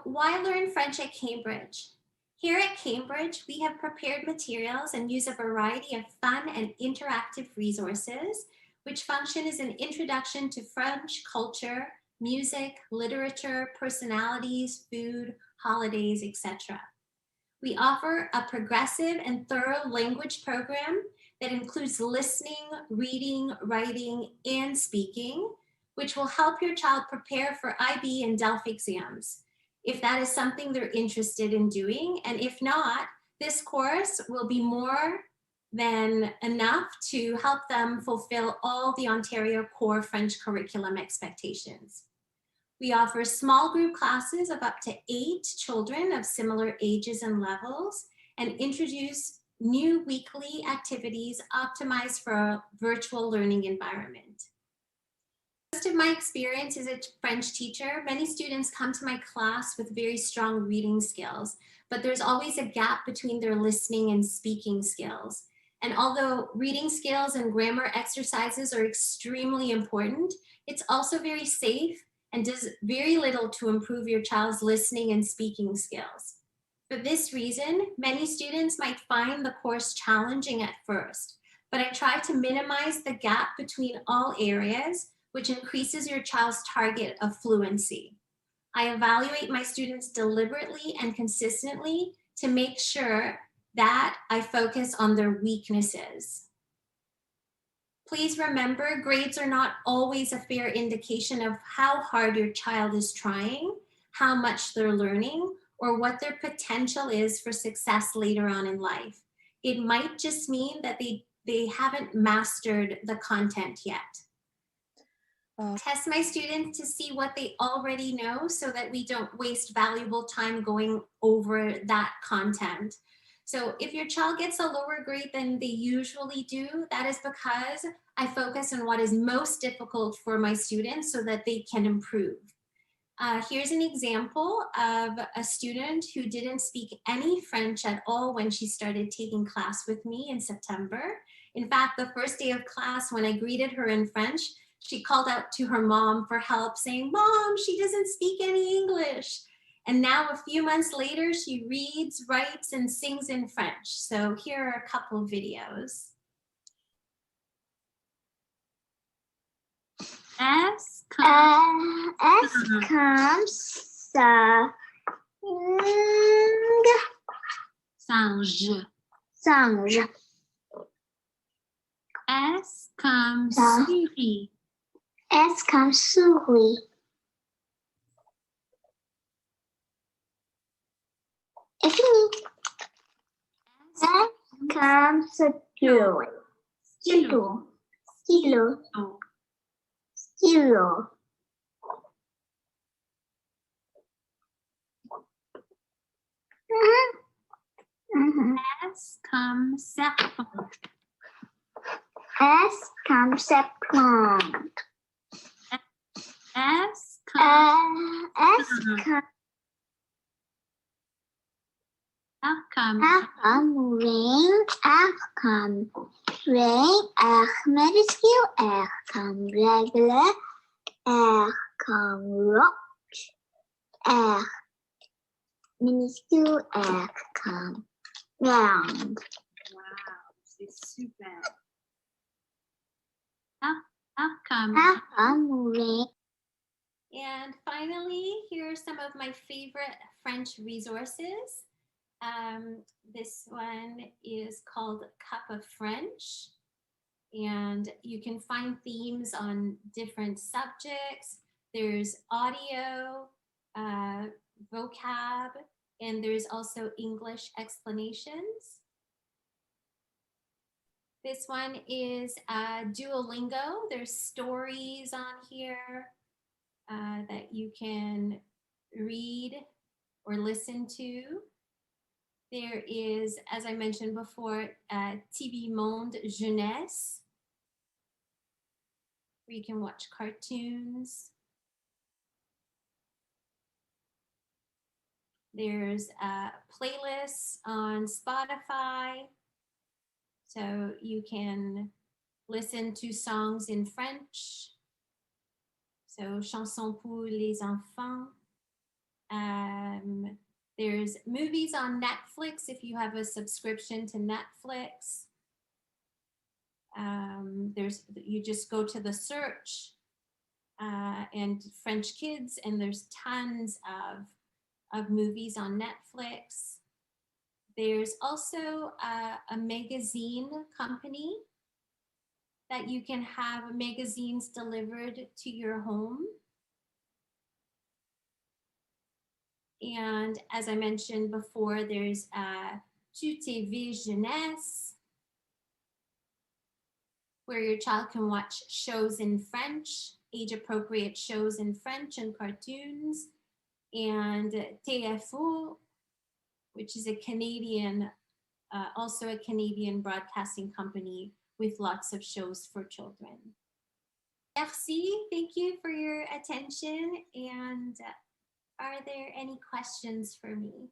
So why learn French at Cambridge? Here at Cambridge, we have prepared materials and use a variety of fun and interactive resources, which function as an introduction to French culture, music, literature, personalities, food, holidays, etc. We offer a progressive and thorough language program that includes listening, reading, writing, and speaking, which will help your child prepare for IB and DELF exams, if that is something they're interested in doing. And if not, this course will be more than enough to help them fulfill all the Ontario core French curriculum expectations. We offer small group classes of up to 8 children of similar ages and levels, and introduce new weekly activities optimized for a virtual learning environment. Most of my experience as a French teacher, many students come to my class with very strong reading skills, but there's always a gap between their listening and speaking skills. And although reading skills and grammar exercises are extremely important, it's also very safe and does very little to improve your child's listening and speaking skills. For this reason, many students might find the course challenging at first, but I try to minimize the gap between all areas, which increases your child's target of fluency. I evaluate my students deliberately and consistently to make sure that I focus on their weaknesses. Please remember, grades are not always a fair indication of how hard your child is trying, how much they're learning, or what their potential is for success later on in life. It might just mean that they haven't mastered the content yet. Test my students to see what they already know so that we don't waste valuable time going over that content. So if your child gets a lower grade than they usually do, that is because I focus on what is most difficult for my students so that they can improve. Here's an example of a student who didn't speak any French at all when she started taking class with me in September. In fact, the first day of class, when I greeted her in French, she called out to her mom for help, saying, "Mom, she doesn't speak any English." And now a few months later, she reads, writes, and sings in French. So here are a couple of videos. S comes singe. Singe. S comes souris. S comes souris. C'est fini. S comes stylo. Stylo. Stylo. Oh. Stylo. S comes serpent. S comes serpent. S comes S comes R comes ring. R comes ring. R minuscule. R comes regular. R comes rock. R minuscule. R comes round. Wow, c'est super. R comes R comes ring. And finally, here are some of my favorite French resources. This one is called Cup of French, and you can find themes on different subjects. There's audio, vocab, and there's also English explanations. This one is Duolingo. There's stories on here that you can read or listen to. There is, as I mentioned before, TV Monde Jeunesse, where you can watch cartoons. There's playlists on Spotify, so you can listen to songs in French. So, chansons pour les enfants. There's movies on Netflix if you have a subscription to Netflix. You just go to the search and French Kids, and there's tons of movies on Netflix. There's also a magazine company that you can have magazines delivered to your home. And as I mentioned before, there's Tout TV Jeunesse, where your child can watch shows in French, age-appropriate shows in French and cartoons, and TF1, which is a Canadian, also a Canadian broadcasting company with lots of shows for children. Merci, thank you for your attention, and are there any questions for me?